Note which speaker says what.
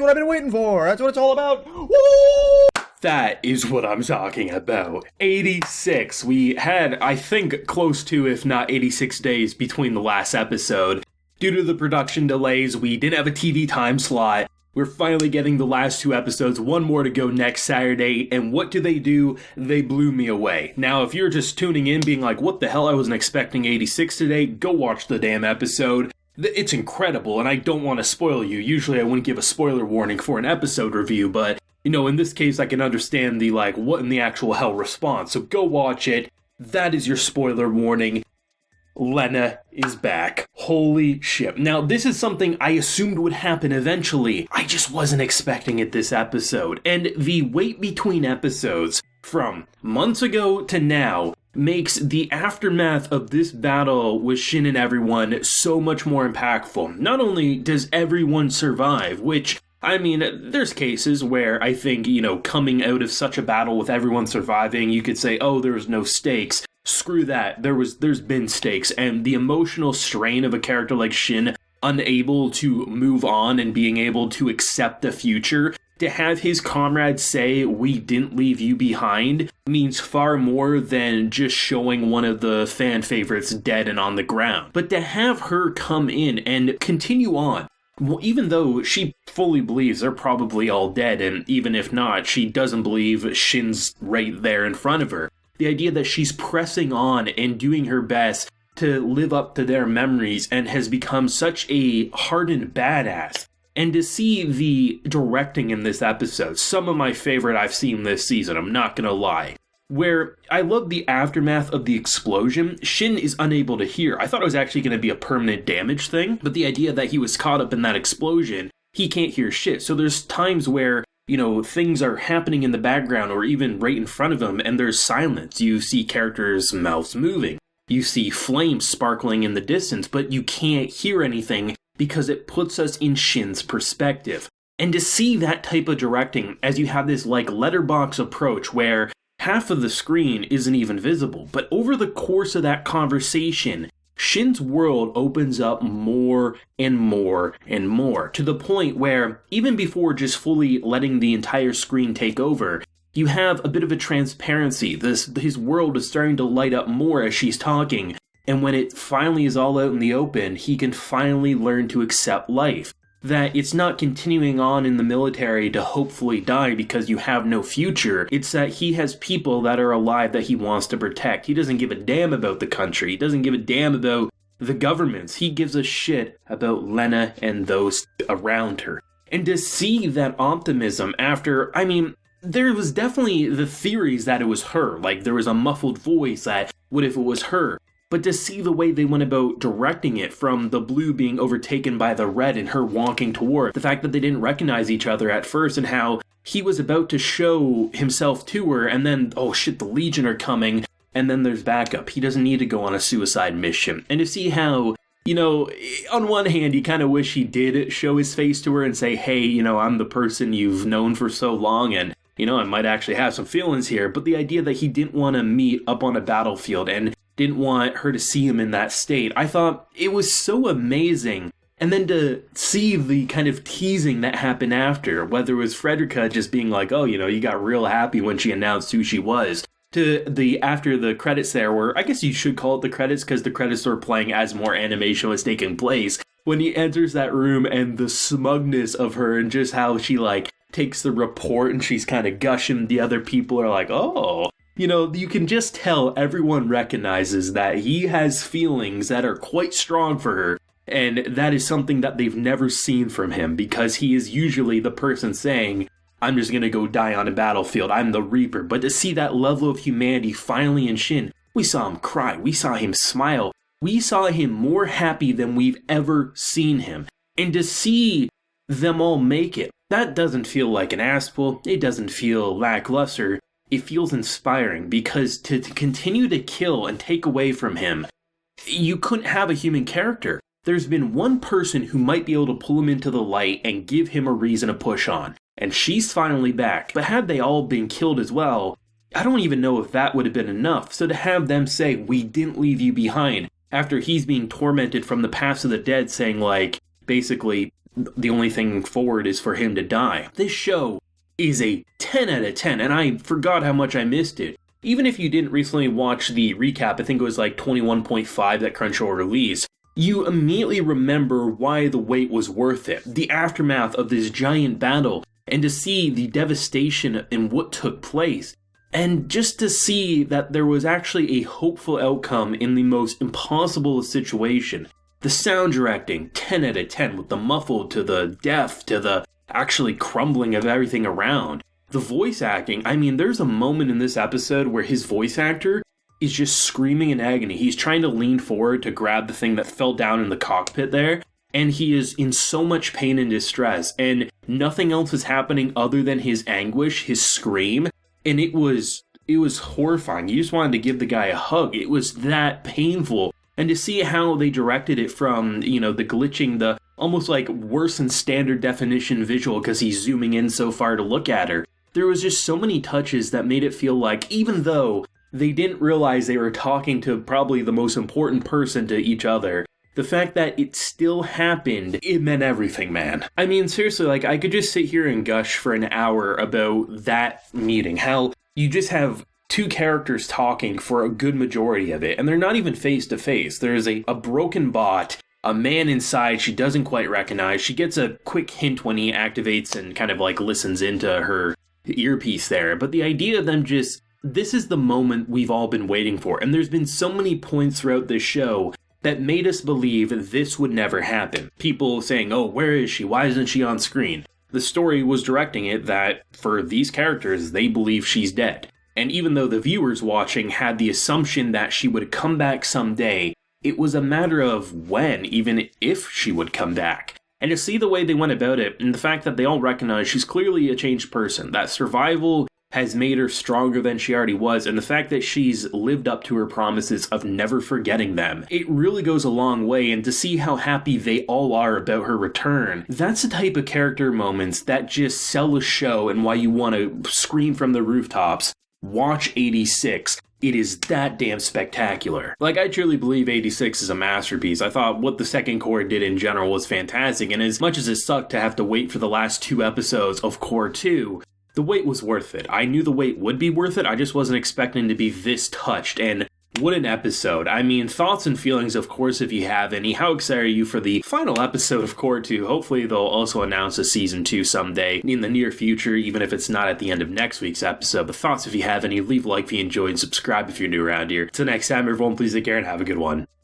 Speaker 1: That's what I've been waiting for. That's what it's all about. Woo! That is what I'm talking about. 86. We had, I think, close to, if not 86 days between the last episode. Due to the production delays, we didn't have a TV time slot. We're finally getting the last 2 episodes, 1 more to go next Saturday, and what do? They blew me away. Now, if you're just tuning in being like, what the hell, I wasn't expecting 86 today, go watch the damn episode. It's incredible, and I don't want to spoil you. Usually I wouldn't give a spoiler warning for an episode review, but, in this case I can understand the, what in the actual hell response. So go watch it. That is your spoiler warning. Lena is back. Holy shit. Now, this is something I assumed would happen eventually. I just wasn't expecting it this episode. And the wait between episodes from months ago to now makes the aftermath of this battle with Shin and everyone so much more impactful. Not only does everyone survive, which, there's cases where I think, coming out of such a battle with everyone surviving, you could say, oh, there was no stakes. Screw that. There's been stakes, and the emotional strain of a character like Shin unable to move on and being able to accept the future, to have his comrades say, we didn't leave you behind, means far more than just showing one of the fan favorites dead and on the ground. But to have her come in and continue on, well, even though she fully believes they're probably all dead, and even if not, she doesn't believe Shin's right there in front of her. The idea that she's pressing on and doing her best to live up to their memories and has become such a hardened badass. And to see the directing in this episode, some of my favorite I've seen this season, I'm not gonna lie. Where I love the aftermath of the explosion, Shin is unable to hear. I thought it was actually going to be a permanent damage thing, but the idea that he was caught up in that explosion, he can't hear shit. So there's times where, things are happening in the background or even right in front of him and there's silence. You see characters' mouths moving. You see flames sparkling in the distance, but you can't hear anything because it puts us in Shin's perspective. And to see that type of directing as you have this letterbox approach where half of the screen isn't even visible, but over the course of that conversation, Shin's world opens up more and more and more, to the point where, even before just fully letting the entire screen take over, you have a bit of a transparency. His world is starting to light up more as she's talking, and when it finally is all out in the open, he can finally learn to accept life. That it's not continuing on in the military to hopefully die because you have no future. It's that he has people that are alive that he wants to protect. He doesn't give a damn about the country. He doesn't give a damn about the governments. He gives a shit about Lena and those around her. And to see that optimism after, there was definitely the theories that it was her. There was a muffled voice that, what if it was her? But to see the way they went about directing it, from the blue being overtaken by the red and her walking toward, the fact that they didn't recognize each other at first, and how he was about to show himself to her, and then, oh shit, the Legion are coming, and then there's backup. He doesn't need to go on a suicide mission. And to see how, on one hand, you kind of wish he did show his face to her and say, hey, I'm the person you've known for so long, and, I might actually have some feelings here. But the idea that he didn't want to meet up on a battlefield and didn't want her to see him in that state, I thought it was so amazing. And then to see the kind of teasing that happened after, whether it was Frederica just being like, oh, you got real happy when she announced who she was, to the after the credits there, where I guess you should call it the credits because the credits were playing as more animation was taking place, when he enters that room and the smugness of her and just how she takes the report and she's kind of gushing, the other people are like, oh. You can just tell everyone recognizes that he has feelings that are quite strong for her, and that is something that they've never seen from him, because he is usually the person saying, I'm just gonna go die on a battlefield, I'm the Reaper. But to see that level of humanity finally in Shin, we saw him cry, we saw him smile, we saw him more happy than we've ever seen him. And to see them all make it, that doesn't feel like an ass pull, it doesn't feel lackluster. It feels inspiring, because to continue to kill and take away from him, you couldn't have a human character. There's been one person who might be able to pull him into the light and give him a reason to push on, and she's finally back. But had they all been killed as well, I don't even know if that would have been enough. So to have them say, we didn't leave you behind, after he's being tormented from the past of the dead, saying basically, the only thing forward is for him to die. This show is a 10 out of 10, and I forgot how much I missed it. Even if you didn't recently watch the recap, I think it was like 21.5 that Crunchyroll released, you immediately remember why the wait was worth it. The aftermath of this giant battle, and to see the devastation in what took place. And just to see that there was actually a hopeful outcome in the most impossible situation. The sound directing, 10 out of 10, with the muffled to the deaf to the actually crumbling of everything around. The voice acting, I mean, there's a moment in this episode where his voice actor is just screaming in agony. He's trying to lean forward to grab the thing that fell down in the cockpit there, and he is in so much pain and distress, and nothing else is happening other than his anguish, his scream, and it was horrifying. You just wanted to give the guy a hug. It was that painful. And to see how they directed it from, the glitching, the almost like worse than standard definition visual because he's zooming in so far to look at her. There was just so many touches that made it feel like, even though they didn't realize they were talking to probably the most important person to each other, the fact that it still happened, it meant everything, man. I mean, seriously, like, I could just sit here and gush for an hour about that meeting. How you just have two characters talking for a good majority of it, and they're not even face to face. There's a broken bot, a man inside she doesn't quite recognize. She gets a quick hint when he activates and kind of like listens into her earpiece there. But the idea of them just, this is the moment we've all been waiting for. And there's been so many points throughout this show that made us believe this would never happen. People saying, oh, where is she? Why isn't she on screen? The story was directing it that for these characters, they believe she's dead. And even though the viewers watching had the assumption that she would come back someday, it was a matter of when, even if she would come back. And to see the way they went about it, and the fact that they all recognize she's clearly a changed person, that survival has made her stronger than she already was, and the fact that she's lived up to her promises of never forgetting them, it really goes a long way. And to see how happy they all are about her return, that's the type of character moments that just sell a show and why you want to scream from the rooftops, watch 86. It is that damn spectacular. Like, I truly believe 86 is a masterpiece. I thought what the second core did in general was fantastic, and as much as it sucked to have to wait for the last 2 episodes of Core 2, the wait was worth it. I knew the wait would be worth it, I just wasn't expecting to be this touched, and what an episode. I mean, thoughts and feelings, of course, if you have any. How excited are you for the final episode of Core 2? Hopefully they'll also announce a Season 2 someday in the near future, even if it's not at the end of next week's episode. But thoughts if you have any, leave a like if you enjoyed, and subscribe if you're new around here. Till next time, everyone, please take care and have a good one.